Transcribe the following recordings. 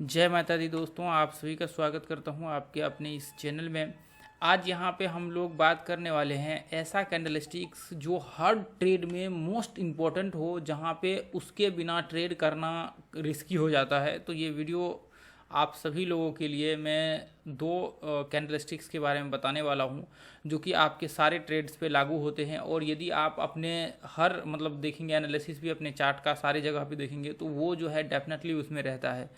जय माता दी दोस्तों, आप सभी का स्वागत करता हूं आपके अपने इस चैनल में। आज यहां पे हम लोग बात करने वाले हैं ऐसा कैंडलस्टिक्स जो हर ट्रेड में मोस्ट इम्पॉर्टेंट हो, जहां पे उसके बिना ट्रेड करना रिस्की हो जाता है। तो ये वीडियो आप सभी लोगों के लिए मैं दो कैंडलस्टिक्स के बारे में बताने वाला हूं, जो कि आपके सारे ट्रेड्स पे लागू होते हैं। और यदि आप अपने हर देखेंगे, एनालिसिस भी अपने चार्ट का सारी जगह पे देखेंगे, तो वो जो है डेफिनेटली उसमें रहता है।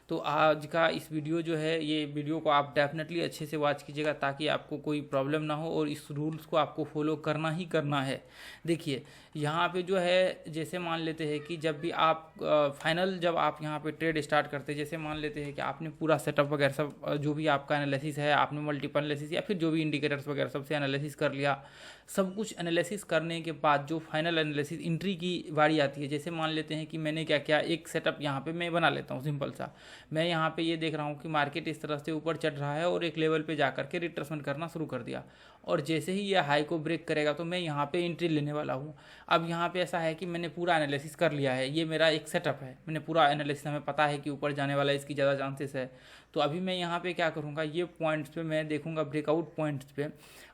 तो आज का इस वीडियो जो है, ये वीडियो को आप डेफिनेटली अच्छे से वॉच कीजिएगा ताकि आपको कोई प्रॉब्लम ना हो, और इस रूल्स को आपको फॉलो करना ही करना है। देखिए यहाँ पे जो है, जैसे मान लेते हैं कि जब भी आप फाइनल जब आप यहाँ पे ट्रेड स्टार्ट करते हैं, जैसे मान लेते हैं कि आपने पूरा सेटअप वगैरह सब जो भी आपका एनालिसिस है, आपने मल्टीपल एनालिसिस या फिर जो भी इंडिकेटर्स वगैरह सबसे एनालिसिस कर लिया। सब कुछ एनालिसिस करने के बाद जो फाइनल एनालिसिस एंट्री की बारी आती है, जैसे मान लेते हैं कि मैंने क्या किया, एक सेटअप यहाँ पे मैं बना लेता हूँ सिंपल सा। मैं यहाँ पे ये देख रहा हूँ कि मार्केट इस तरह से ऊपर चढ़ रहा है और एक लेवल पे जाकर के रिट्रेसमेंट करना शुरू कर दिया, और जैसे ही ये हाई को ब्रेक करेगा तो मैं यहाँ पे एंट्री लेने वाला हूँ। अब यहाँ पे ऐसा है कि मैंने पूरा एनालिसिस कर लिया है, ये मेरा एक सेटअप है, मैंने पूरा एनालिसिस, हमें पता है कि ऊपर जाने वाला है, इसकी ज़्यादा चांसेस है। तो अभी मैं यहाँ पे क्या करूँगा, ये पॉइंट्स पे मैं देखूँगा, ब्रेकआउट पॉइंट्स पे।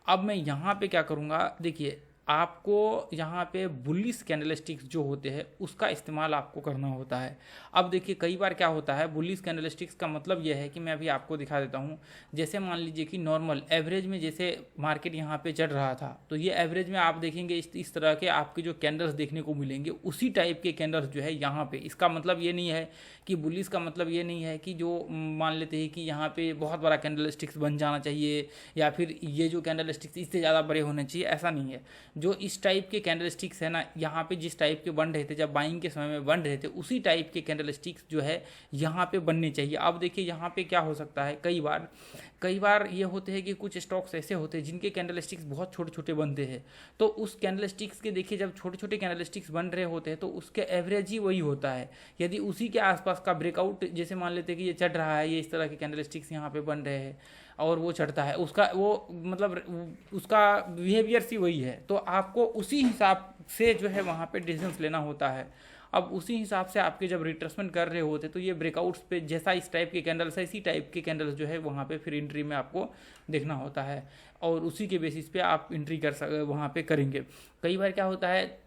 अब मैं यहाँ पे क्या करूँगा, देखिए आपको यहाँ पे बुलिश कैंडलस्टिक्स जो होते हैं उसका इस्तेमाल आपको करना होता है। अब देखिए कई बार क्या होता है, बुलिश कैंडलस्टिक्स का मतलब यह है कि मैं अभी आपको दिखा देता हूँ। जैसे मान लीजिए कि नॉर्मल एवरेज में जैसे मार्केट यहाँ पे चढ़ रहा था, तो ये एवरेज में आप देखेंगे इस तरह के आपके जो कैंडल्स देखने को मिलेंगे, उसी टाइप के कैंडल्स जो है यहाँ पे। इसका मतलब ये नहीं है कि बुलिश का मतलब ये नहीं है कि जो मान लेते हैं कि यहाँ पे बहुत बड़ा कैंडलस्टिक्स बन जाना चाहिए, या फिर ये जो कैंडलस्टिक्स इससे ज़्यादा बड़े होने चाहिए, ऐसा नहीं है। जो इस टाइप के कैंडलस्टिक्स है ना, यहाँ पे जिस टाइप के बन रहे थे, जब बाइंग के समय में बन रहे थे, उसी टाइप के कैंडलस्टिक्स जो है यहाँ पे बनने चाहिए। अब देखिए यहाँ पे क्या हो सकता है, कई बार ये होते हैं कि कुछ स्टॉक्स ऐसे होते हैं जिनके कैंडलस्टिक्स बहुत छोटे छोटे बनते हैं। तो उस कैंडलस्टिक्स के देखिए, जब छोटे छोटे कैंडलस्टिक्स बन रहे होते हैं तो उसके एवरेज ही वही होता है। यदि उसी के आसपास का ब्रेकआउट, जैसे मान लेते हैं कि ये चढ़ रहा है, ये इस तरह के कैंडलस्टिक्स यहाँ पे बन रहे हैं और वो चढ़ता है, उसका वो उसका बिहेवियर सी वही है, तो आपको उसी हिसाब से जो है वहाँ पे डिसीजंस लेना होता है। अब उसी हिसाब से आपके जब रिट्रेसमेंट कर रहे होते तो ये ब्रेकआउट्स पे जैसा इस टाइप के कैंडल्स है, इसी टाइप के कैंडल्स जो है वहाँ पे फिर एंट्री में आपको देखना होता है, और उसी के बेसिस पे आप एंट्री वहाँ पे करेंगे। कई बार क्या होता है,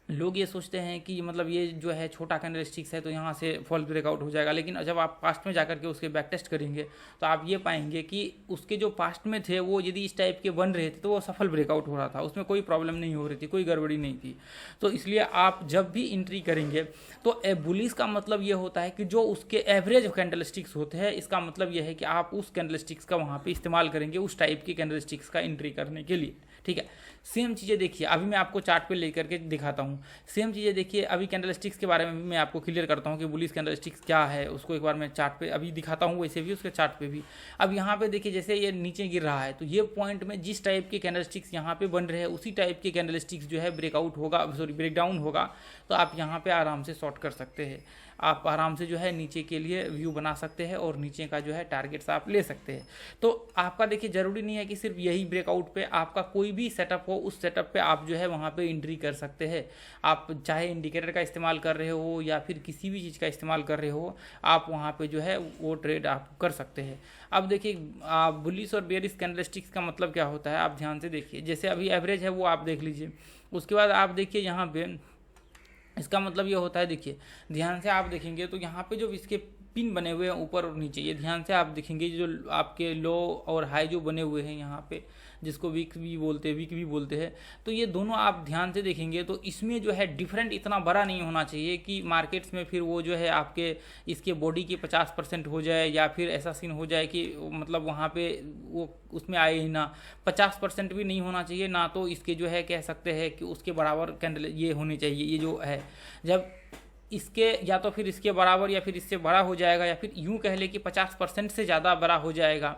लोग ये सोचते हैं कि ये जो है छोटा कैंडलस्टिक्स है तो यहाँ से फॉल्स ब्रेकआउट हो जाएगा, लेकिन जब आप पास्ट में जाकर के उसके बैक टेस्ट करेंगे तो आप ये पाएंगे कि उसके जो पास्ट में थे वो यदि इस टाइप के बन रहे थे तो वो सफल ब्रेकआउट हो रहा था, उसमें कोई प्रॉब्लम नहीं हो रही थी, कोई गड़बड़ी नहीं थी। तो इसलिए आप जब भी एंट्री करेंगे तो बुलिश का मतलब ये होता है कि जो उसके एवरेज कैंडलस्टिक्स होते हैं, इसका मतलब ये है कि आप उस कैंडलस्टिक्स का वहाँ पर इस्तेमाल करेंगे उस टाइप के कैंडलस्टिक्स का एंट्री करने के लिए। ठीक है, सेम चीज़ें देखिए, अभी मैं आपको चार्ट पे लेकर के दिखाता हूँ। सेम चीज़ें देखिए, अभी कैंडलस्टिक्स के बारे में भी मैं आपको क्लियर करता हूँ कि बुलिश कैंडलस्टिक्स क्या है, उसको एक बार मैं चार्ट पे अभी दिखाता हूँ, वैसे भी उसके चार्ट पे भी। अब यहाँ पे देखिए, जैसे ये नीचे गिर रहा है तो ये पॉइंट में जिस टाइप के कैंडलस्टिक्स यहाँ पे बन रहे हैं उसी टाइप के कैंडलस्टिक्स जो है ब्रेकआउट होगा, सॉरी ब्रेकडाउन होगा, तो आप यहाँ पे आराम से शॉर्ट कर सकते हैं। आप आराम से जो है नीचे के लिए व्यू बना सकते हैं और नीचे का जो है टारगेट्स आप ले सकते हैं। तो आपका देखिए ज़रूरी नहीं है कि सिर्फ यही ब्रेकआउट पे आपका कोई भी सेटअप हो, उस सेटअप पे आप जो है वहाँ पे एंट्री कर सकते हैं। आप चाहे इंडिकेटर का इस्तेमाल कर रहे हो या फिर किसी भी चीज़ का इस्तेमाल कर रहे हो, आप वहाँ पे जो है वो ट्रेड आप कर सकते हैं। अब देखिए बुलिश और बेयरिश कैंडलस्टिक्स का मतलब क्या होता है, आप ध्यान से देखिए। जैसे अभी एवरेज है वो आप देख लीजिए, उसके बाद आप देखिए यहाँ पे इसका मतलब ये होता है, देखिए ध्यान से आप देखेंगे तो यहाँ पे जो इसके पिन बने हुए हैं ऊपर और नीचे, ये ध्यान से आप देखेंगे, जो आपके लो और हाई जो बने हुए हैं यहाँ पे, जिसको वीक भी बोलते हैं, तो ये दोनों आप ध्यान से देखेंगे तो इसमें जो है डिफरेंट इतना बड़ा नहीं होना चाहिए कि मार्केट्स में फिर वो जो है आपके इसके बॉडी के 50% हो जाए, या फिर ऐसा सीन हो जाए कि वहाँ पे वो उसमें आए ही ना। 50% भी नहीं होना चाहिए ना, तो इसके जो है कह सकते हैं कि उसके बराबर कैंडल ये होनी चाहिए। ये जो है जब इसके या तो फिर इसके बराबर या फिर इससे बड़ा हो जाएगा, या फिर यूं कह ले कि 50% से ज़्यादा बड़ा हो जाएगा,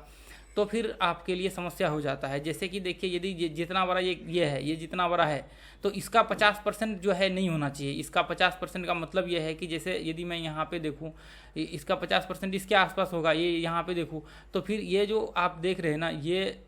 तो फिर आपके लिए समस्या हो जाता है। जैसे कि देखिए, यदि जितना बड़ा ये है, ये जितना बड़ा है, तो इसका 50% जो है नहीं होना चाहिए। इसका 50% का मतलब ये है कि जैसे यदि मैं यहाँ पे देखूँ, इसका 50% इसके आसपास होगा, ये यहाँ पे देखूँ, तो फिर ये जो आप देख रहे हैं ना, ये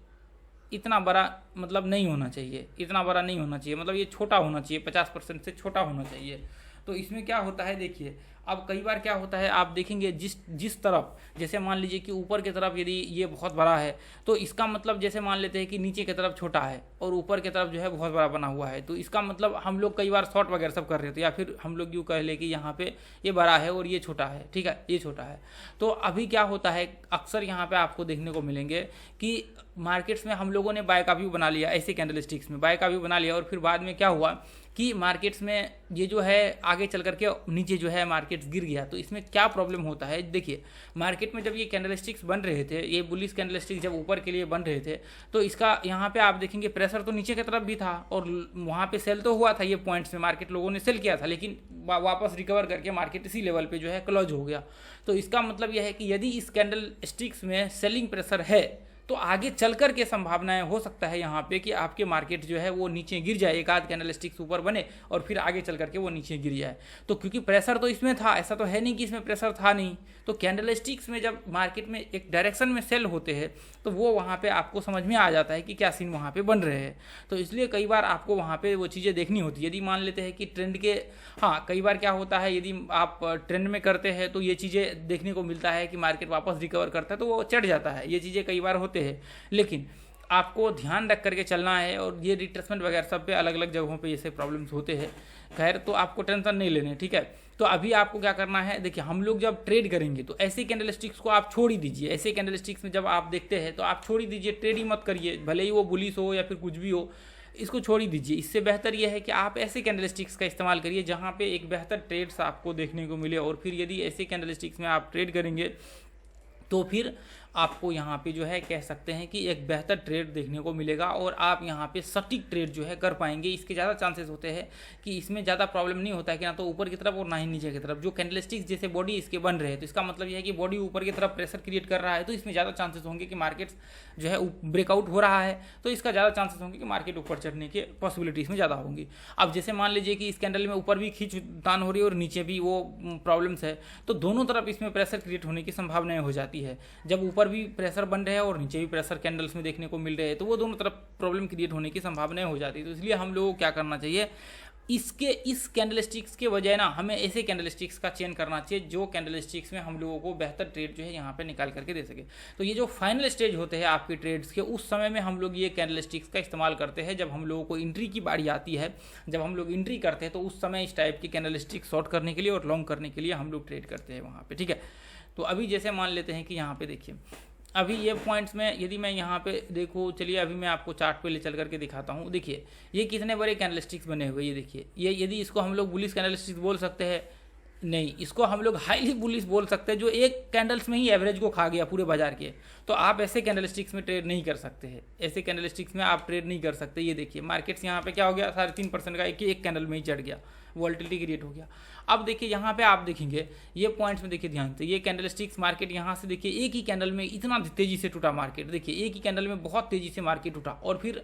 इतना बड़ा नहीं होना चाहिए, इतना बड़ा नहीं होना चाहिए, ये छोटा होना चाहिए, 50% से छोटा होना चाहिए। तो तो इसमें क्या होता है देखिए, अब कई बार क्या होता है आप देखेंगे जिस तरफ, जैसे मान लीजिए कि ऊपर की तरफ यदि ये बहुत बड़ा है तो इसका मतलब जैसे मान लेते हैं कि नीचे की तरफ छोटा है और ऊपर की तरफ जो है बहुत बड़ा बना हुआ है, तो इसका मतलब हम लोग कई बार शॉर्ट वगैरह सब कर रहे थे, या फिर हम लोग यूँ कह ले कि यहाँ पे ये बड़ा है और ये छोटा है, ठीक है, ये छोटा है। तो अभी क्या होता है अक्सर यहाँ पे आपको देखने को मिलेंगे कि मार्केट्स में हम लोगों ने बाय का व्यू बना लिया, ऐसे कैंडलस्टिक्स में बाय का व्यू बना लिया, और फिर बाद में क्या हुआ कि मार्केट्स में ये जो है आगे चल करके नीचे जो है मार्केट्स गिर गया। तो इसमें क्या प्रॉब्लम होता है देखिए, मार्केट में जब ये कैंडलस्टिक्स बन रहे थे, ये बुलिश कैंडलस्टिक्स जब ऊपर के लिए बन रहे थे, तो इसका यहाँ पे आप देखेंगे प्रेशर तो नीचे की तरफ भी था और वहाँ पे सेल तो हुआ था, ये पॉइंट्स में मार्केट लोगों ने सेल किया था, लेकिन वापस रिकवर करके मार्केट इसी लेवल पे जो है क्लोज हो गया। तो इसका मतलब यह है कि यदि इस कैंडलस्टिक्स में सेलिंग प्रेशर है तो आगे चलकर के संभावनाएं हो सकता है यहाँ पे कि आपके मार्केट जो है वो नीचे गिर जाए, एक आध कैंडलस्टिक्स ऊपर बने और फिर आगे चल करके वो नीचे गिर जाए। तो क्योंकि प्रेशर तो इसमें था, ऐसा तो है नहीं कि इसमें प्रेशर था नहीं, तो कैंडलस्टिक्स में जब मार्केट में एक डायरेक्शन में सेल होते हैं तो वो वहाँ पे आपको समझ में आ जाता है कि क्या सीन वहाँ पे बन रहे हैं। तो इसलिए कई बार आपको वहाँ पे वो चीज़ें देखनी होती है। यदि मान लेते हैं कि ट्रेंड के, हाँ कई बार क्या होता है यदि आप ट्रेंड में करते हैं तो ये चीज़ें देखने को मिलता है कि मार्केट वापस रिकवर करता है तो वो चढ़ जाता है, ये चीज़ें कई बार होते हैं, लेकिन आपको ध्यान रख करके चलना है। और ये रिट्रेसमेंट वगैरह सब पे अलग अलग जगहों पे ऐसे प्रॉब्लम्स होते हैं, खैर तो आपको टेंशन नहीं लेने, ठीक है। तो अभी आपको क्या करना है देखिए, हम लोग जब ट्रेड करेंगे तो ऐसे कैंडलस्टिक्स को आप छोड़ ही दीजिए। ऐसे कैंडलस्टिक्स में जब आप देखते हैं तो आप छोड़ ही दीजिए, ट्रेड ही मत करिए, भले ही वो बुलिश हो या फिर कुछ भी हो, इसको छोड़ ही दीजिए। इससे बेहतर यह है कि आप ऐसे कैंडलस्टिक्स का इस्तेमाल करिए जहाँ पे एक बेहतर ट्रेड्स आपको देखने को मिले। और फिर यदि ऐसे कैंडलस्टिक्स में आप ट्रेड करेंगे तो फिर आपको यहाँ पे जो है कह सकते हैं कि एक बेहतर ट्रेड देखने को मिलेगा और आप यहाँ पे सटीक ट्रेड जो है कर पाएंगे। इसके ज़्यादा चांसेस होते हैं कि इसमें ज़्यादा प्रॉब्लम नहीं होता है कि ना तो ऊपर की तरफ और ना ही नीचे की तरफ। जो कैंडलस्टिक्स जैसे बॉडी इसके बन रहे हैं तो इसका मतलब यह है कि बॉडी ऊपर की तरफ प्रेशर क्रिएट कर रहा है, तो इसमें ज़्यादा चांसेस होंगे कि मार्केट्स जो है ब्रेकआउट हो रहा है, तो इसका ज़्यादा चांसेस होंगे कि मार्केट ऊपर चढ़ने के पॉसिबिलिटीज़ में ज़्यादा होंगी। अब जैसे मान लीजिए कि इस कैंडल में ऊपर भी खींच तान हो रही है और नीचे भी वो प्रॉब्लम्स है, तो दोनों तरफ इसमें प्रेशर क्रिएट होने की संभावनाएं हो जाती है। जब ऊपर भी प्रेशर बन रहे हैं और नीचे भी प्रेशर कैंडल्स में देखने को मिल रहे हैं तो वो दोनों तरफ प्रॉब्लम क्रिएट होने की संभावनाएं हो जाती है। तो इसलिए हम लोगों को क्या करना चाहिए, इस कैंडलस्टिक्स के बजाय ना हमें ऐसे कैंडलस्टिक्स का चयन करना चाहिए जो कैंडलस्टिक्स में हम लोगों को बेहतर ट्रेड जो है यहाँ पे निकाल करके दे सके। तो ये जो फाइनल स्टेज होते हैं आपके ट्रेड्स के, उस समय में हम लोग ये कैंडलस्टिक्स का इस्तेमाल करते हैं। जब हम लोगों को एंट्री की बारी आती है, जब हम लोग एंट्री करते हैं तो उस समय इस टाइप की कैंडलस्टिक्स शॉर्ट करने के लिए और लॉन्ग करने के लिए हम लोग ट्रेड करते हैं वहाँ पर, ठीक है। तो अभी जैसे मान लेते हैं कि यहाँ पे देखिए, अभी ये पॉइंट्स में यदि मैं यहाँ पे देखूँ, चलिए अभी मैं आपको चार्ट पे ले चल करके दिखाता हूँ। देखिए ये कितने बड़े कैंडलस्टिक्स बने हुए, ये देखिए, ये यदि इसको हम लोग बुलिश कैंडलस्टिक्स बोल सकते हैं, नहीं, इसको हम लोग हाईली बुलिश बोल सकते हैं, जो एक कैंडल्स में ही एवरेज को खा गया पूरे बाजार के। तो आप ऐसे कैंडलस्टिक्स में ट्रेड नहीं कर सकते हैं, ऐसे कैंडलस्टिक्स में आप ट्रेड नहीं कर सकते। ये देखिए मार्केट्स यहाँ पे क्या हो गया, 3.5% का एक कैंडल में ही चढ़ गया, वॉल्टिलिटी क्रिएट हो गया। अब देखिए यहाँ पे आप देखेंगे ये पॉइंट्स में देखिए ध्यान से, ये कैंडलस्टिक्स मार्केट यहाँ से देखिए एक ही कैंडल में इतना तेजी से टूटा मार्केट, देखिए एक ही कैंडल में बहुत तेजी से मार्केट उठा और फिर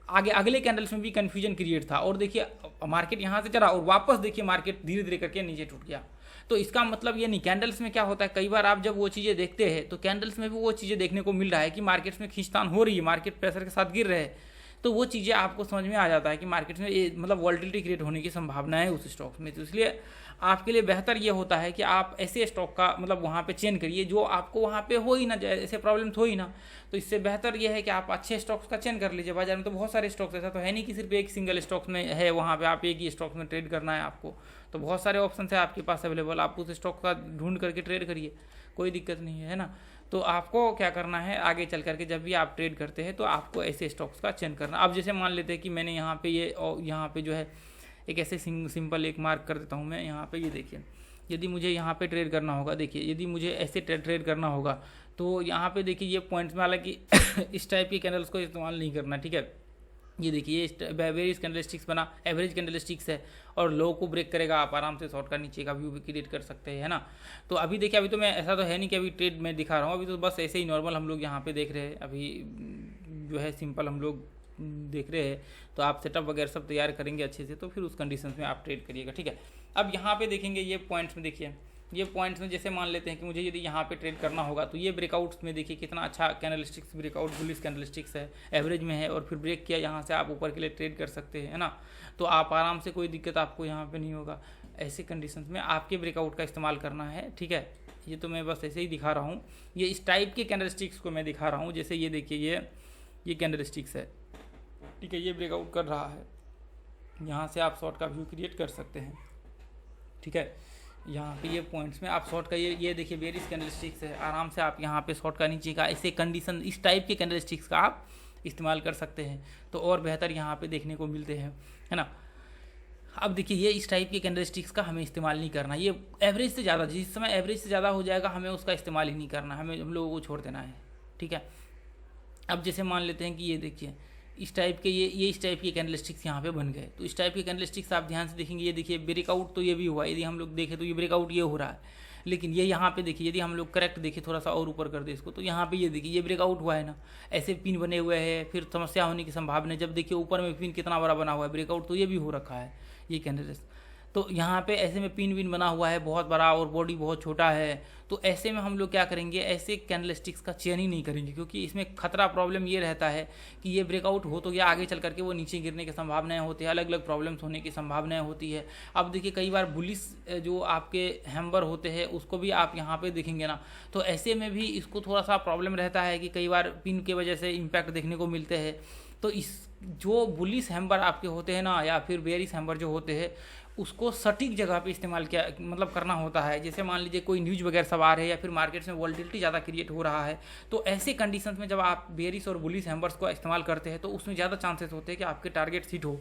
आगे अगले कैंडल्स में भी कन्फ्यूजन क्रिएट था और देखिए मार्केट यहाँ से चढ़ा और वापस देखिए मार्केट धीरे धीरे करके नीचे टूट गया। तो इसका मतलब ये नहीं, कैंडल्स में क्या होता है, कई बार आप जब वो चीज़ें देखते हैं तो कैंडल्स में भी वो चीज़ें देखने को मिल रहा है कि मार्केट्स में खींचतान हो रही है, मार्केट प्रेशर के साथ गिर रहे हैं, तो वो चीज़ें आपको समझ में आ जाता है कि मार्केट में मतलब वॉल्टिलिटी क्रिएट होने की संभावना है उस स्टॉक में। तो इसलिए आपके लिए बेहतर ये होता है कि आप ऐसे स्टॉक का मतलब वहाँ पे चयन करिए जो आपको वहाँ पे हो ही ना, ऐसे प्रॉब्लम्स हो ही ना। तो इससे बेहतर ये है कि आप अच्छे स्टॉक्स का चयन कर लीजिए। बाजार में तो बहुत सारे स्टॉक्स, ऐसा तो है नहीं कि सिर्फ एक सिंगल स्टॉक में है, वहाँ पे आप एक ही स्टॉक में ट्रेड करना है आपको, तो बहुत सारे ऑप्शन है आपके पास अवेलेबल, आप उस स्टॉक का ढूंढ करके ट्रेड करिए, कोई दिक्कत नहीं है ना। तो आपको क्या करना है, आगे चल करके जब भी आप ट्रेड करते हैं तो आपको ऐसे स्टॉक्स का चयन करना। अब जैसे मान लेते हैं कि मैंने यहाँ पे यहाँ पे जो है एक ऐसे सिंपल एक मार्क कर देता हूँ मैं यहाँ पे, ये देखिए, यदि मुझे यहाँ पे ट्रेड करना होगा, देखिए यदि मुझे ऐसे ट्रेड करना होगा तो यहाँ पे देखिए ये पॉइंट्स में, हालांकि इस टाइप की कैंडल्स को इस्तेमाल नहीं करना, ठीक है। ये देखिए ये वेरियस कैंडलस्टिक्स बना, एवरेज कैंडलस्टिक्स है और लो को ब्रेक करेगा, आप आराम से शॉर्ट का नीचे का व्यू भी क्रिएट कर सकते हैं, है ना। तो अभी देखिए, अभी तो मैं ऐसा तो है नहीं कि अभी ट्रेड में दिखा रहा हूँ, अभी तो बस ऐसे ही नॉर्मल हम लोग यहाँ पे देख रहे हैं, अभी जो है सिंपल हम लोग देख रहे हैं। तो आप सेटअप वगैरह सब तैयार करेंगे अच्छे से तो फिर उस कंडीशन में आप ट्रेड करिएगा, ठीक है। अब यहाँ पे देखेंगे ये पॉइंट्स में, देखिए ये पॉइंट्स में जैसे मान लेते हैं कि मुझे यदि यहाँ पे ट्रेड करना होगा तो ये ब्रेकआउट्स में देखिए कितना अच्छा कैंडलस्टिक्स ब्रेकआउट बुलिश कैंडलस्टिक्स है, एवरेज में है और फिर ब्रेक किया, यहाँ से आप ऊपर के लिए ट्रेड कर सकते हैं, है ना। तो आप आराम से, कोई दिक्कत आपको यहाँ पे नहीं होगा। ऐसे कंडीशंस में आपके ब्रेकआउट का इस्तेमाल करना है। ठीक है, ये तो मैं बस ऐसे ही दिखा रहा हूँ, ये इस टाइप के कैंडलस्टिक्स को मैं दिखा रहा हूँ। जैसे ये देखिए, ये कैंडलस्टिक्स है, ठीक है, ये ब्रेकआउट कर रहा है, यहाँ से आप शॉर्ट का व्यू क्रिएट कर सकते हैं। ठीक है, यहाँ पे ये पॉइंट्स में आप शॉर्ट का ये देखिए बेरिश कैंडलस्टिक्स है, आराम से आप यहाँ पे शॉर्ट का नीचे का ऐसे कंडीशन इस टाइप के कैंडलस्टिक्स का आप इस्तेमाल कर सकते हैं, तो और बेहतर यहाँ पे देखने को मिलते हैं, है ना। अब देखिए, ये इस टाइप के कैंडलस्टिक्स का हमें इस्तेमाल नहीं करना, ये एवरेज से ज़्यादा, जिस समय एवरेज से ज़्यादा हो जाएगा हमें उसका इस्तेमाल ही नहीं करना, हमें हम लोगों को छोड़ देना है। ठीक है, अब जैसे मान लेते हैं कि ये देखिए इस टाइप के ये इस टाइप के कैंडलस्टिक्स यहाँ पे बन गए, तो इस टाइप के कैंडलस्टिक्स आप ध्यान से देखेंगे, ये देखिए ब्रेकआउट तो ये भी हुआ, यदि हम लोग देखें तो ये ब्रेकआउट ये हो रहा है, लेकिन ये यहाँ पे देखिए, यदि हम लोग करेक्ट देखें थोड़ा सा और ऊपर कर दे इसको, तो यहाँ पे ये देखिए ये ब्रेकआउट हुआ है ना, ऐसे पिन बने हुए हैं, फिर समस्या होने की संभावना है। जब देखिए ऊपर में पिन कितना बड़ा बना हुआ है, ब्रेकआउट तो ये भी हो रखा है ये कैंडल्स, तो यहाँ पे ऐसे में पिन विन बना हुआ है बहुत बड़ा और बॉडी बहुत छोटा है, तो ऐसे में हम लोग क्या करेंगे, ऐसे कैंडलस्टिक्स का चयन ही नहीं करेंगे, क्योंकि इसमें खतरा प्रॉब्लम ये रहता है कि ये ब्रेकआउट हो तो क्या आगे चल करके वो नीचे गिरने की संभावनाएं होती है, अलग अलग प्रॉब्लम्स होने की संभावनाएं होती है। अब देखिए कई बार बुलिश जो आपके हैम्बर होते हैं उसको भी आप यहाँ पे देखेंगे ना, तो ऐसे में भी इसको थोड़ा सा प्रॉब्लम रहता है कि कई बार पिन की वजह से इम्पैक्ट देखने को मिलते हैं। तो इस जो बुलिश हैम्बर आपके होते हैं ना, या फिर बेयरिश हैम्बर जो होते हैं, उसको सटीक जगह पे इस्तेमाल किया मतलब करना होता है। जैसे मान लीजिए कोई न्यूज़ वगैरह सवार है या फिर मार्केट्स में वॉलेटिलिटी ज़्यादा क्रिएट हो रहा है, तो ऐसे कंडीशंस में जब आप बेयरिश और बुलिश हैम्बर्स को इस्तेमाल करते हैं तो उसमें ज़्यादा चांसेस होते हैं कि आपके टारगेट हिट हो।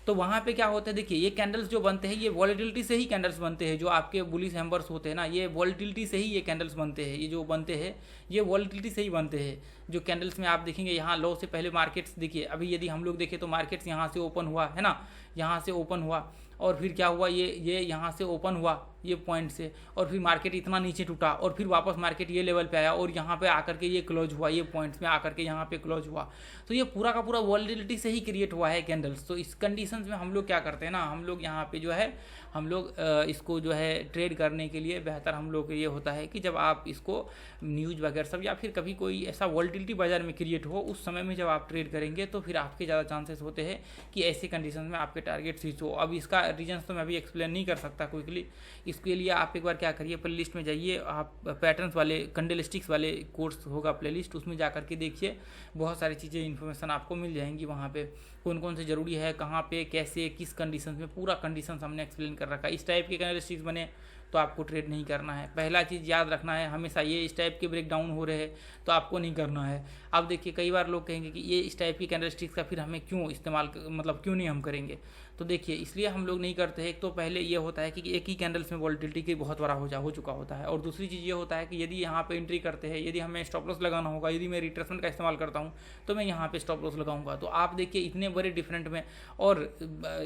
तो वहाँ पे क्या होता है, देखिए ये कैंडल्स जो बनते हैं ये वॉलेटिलिटी से ही कैंडल्स बनते हैं, जो आपके बुलिश हैम्बर्स होते हैं ना, ये वॉलेटिलिटी से ही ये कैंडल्स बनते हैं, ये जो बनते हैं ये वॉलेटिलिटी से ही बनते हैं। जो कैंडल्स में आप देखेंगे यहाँ लो से पहले मार्केट्स देखिए, अभी यदि हम लोग देखें तो मार्केट्स यहाँ से ओपन हुआ है ना, यहाँ से ओपन हुआ और फिर क्या हुआ, ये यहाँ से ओपन हुआ ये पॉइंट से, और फिर मार्केट इतना नीचे टूटा और फिर वापस मार्केट ये लेवल पे आया और यहाँ पे आकर के ये क्लोज हुआ, ये पॉइंट्स में आकर के यहाँ पे क्लोज हुआ। तो ये पूरा का पूरा वॉलेटिलिटी से ही क्रिएट हुआ है कैंडल्स। तो इस कंडीशंस में हम लोग क्या करते हैं ना, हम लोग यहाँ पे जो है हम लोग इसको जो है ट्रेड करने के लिए बेहतर हम लोग ये होता है कि जब आप इसको न्यूज़ वगैरह सब या फिर कभी कोई ऐसा वॉलेटिलिटी बाजार में क्रिएट हो, उस समय में जब आप ट्रेड करेंगे तो फिर आपके ज़्यादा चांसेस होते हैं कि ऐसे कंडीशन में आपके टारगेट हिट हो। अब इसका रीजन्स तो मैं अभी एक्सप्लेन नहीं कर सकता क्विकली, इसके लिए आप एक बार क्या करिए, प्ले लिस्ट में जाइए, आप पैटर्न्स वाले कैंडलस्टिक्स वाले कोर्स होगा प्ले लिस्ट, उसमें जा करके देखिए, बहुत सारी चीज़ें इन्फॉर्मेशन आपको मिल जाएंगी वहाँ पे, कौन कौन से ज़रूरी है, कहाँ पे कैसे किस कंडीशन में, पूरा कंडीशन हमने एक्सप्लेन कर रखा है। इस टाइप के कैंडलस्टिक्स बने तो आपको ट्रेड नहीं करना है। पहला चीज़ याद रखना है हमेशा, ये इस टाइप के ब्रेक डाउन हो रहे हैं तो आपको नहीं करना है। अब देखिए कई बार लोग कहेंगे कि ये इस टाइप की कैंडलस्टिक्स का फिर हमें क्यों इस्तेमाल मतलब क्यों नहीं हम करेंगे, तो देखिए इसलिए हम लोग नहीं करते हैं। एक तो पहले ये होता है कि एक ही कैंडल्स में वॉलेटिलिटी की बहुत बड़ा हो चुका होता है, और दूसरी चीज़ ये होता है कि यदि यहाँ पे एंट्री करते हैं, यदि हमें स्टॉप लॉस लगाना होगा, यदि मैं रिट्रेसमेंट का इस्तेमाल करता हूँ तो मैं यहाँ पे स्टॉप लॉस लगाऊंगा। तो आप देखिए इतने बड़े डिफरेंट में, और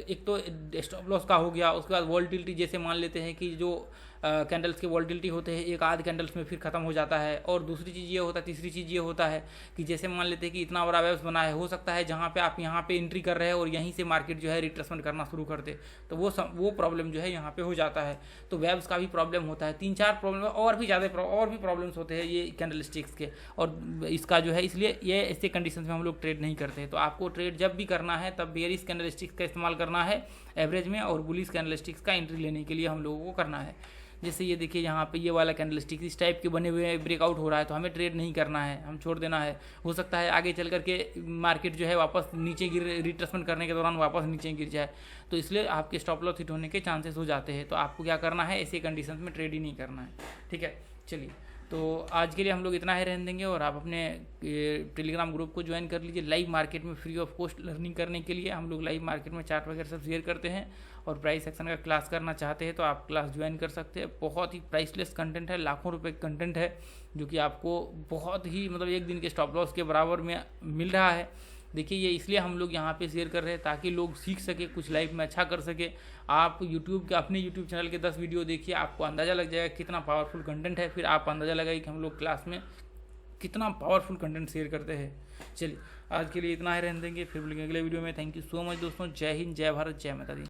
एक तो स्टॉप लॉस का हो गया, उसके बाद वॉलेटिलिटी जैसे मान लेते हैं कि जो कैंडल्स के वॉलेटिलिटी होते हैं एक आध कैंडल्स में फिर खत्म हो जाता है। और दूसरी चीज़ ये होता है, तीसरी चीज़ ये होता है कि जैसे मान लेते हैं कि इतना बड़ा वेव्स बना है, हो सकता है जहाँ पे आप यहाँ पे एंट्री कर रहे हैं और यहीं से मार्केट जो है रिट्रेसमेंट करना शुरू कर दे, तो वो प्रॉब्लम जो है यहाँ पे हो जाता है। तो वेव्स का भी प्रॉब्लम होता है, 3-4 प्रॉब्लम और भी ज़्यादा और भी प्रॉब्लम्स होते हैं ये कैंडलस्टिक्स के, और इसका जो है इसलिए ये ऐसे कंडीशन में हम लोग ट्रेड नहीं करते हैं। तो आपको ट्रेड जब भी करना है तब बेयरिश कैंडलस्टिक्स का इस्तेमाल करना है एवरेज में, और बुलिश कैंडलस्टिक्स का एंट्री लेने के लिए हम लोगों को करना है। जैसे ये देखिए यहाँ पे ये वाला कैंडलस्टिक इस टाइप के बने हुए ब्रेकआउट हो रहा है, तो हमें ट्रेड नहीं करना है, हम छोड़ देना है। हो सकता है आगे चल करके मार्केट जो है वापस नीचे रिट्रेसमेंट करने के दौरान वापस नीचे गिर जाए, तो इसलिए आपके स्टॉप लॉस हिट होने के चांसेस हो जाते हैं। तो आपको क्या करना है, ऐसे कंडीशन में ट्रेड ही नहीं करना है। ठीक है, चलिए तो आज के लिए हम लोग इतना ही रहने देंगे, और आप अपने टेलीग्राम ग्रुप को ज्वाइन कर लीजिए। लाइव मार्केट में फ्री ऑफ कॉस्ट लर्निंग करने के लिए हम लोग लाइव मार्केट में चार्ट वगैरह सब शेयर करते हैं, और प्राइस सेक्शन का क्लास करना चाहते हैं तो आप क्लास ज्वाइन कर सकते हैं। बहुत ही प्राइसलेस कंटेंट है, लाखों रुपए कंटेंट है, जो कि आपको बहुत ही मतलब एक दिन के स्टॉप लॉस के बराबर में मिल रहा है। देखिए ये इसलिए हम लोग यहाँ पे शेयर कर रहे हैं ताकि लोग सीख सके, कुछ लाइफ में अच्छा कर सके। आप यूट्यूब के अपने यूट्यूब चैनल के 10 वीडियो देखिए, आपको अंदाज़ा लग जाएगा कितना पावरफुल कंटेंट है, फिर आप अंदाज़ा लगाइए कि हम लोग क्लास में कितना पावरफुल कंटेंट शेयर करते हैं। चलिए आज के लिए इतना ही रहने देंगे, फिर मिलेंगे अगले वीडियो में। थैंक यू सो मच दोस्तों, जय हिंद, जय भारत, जय माता दी।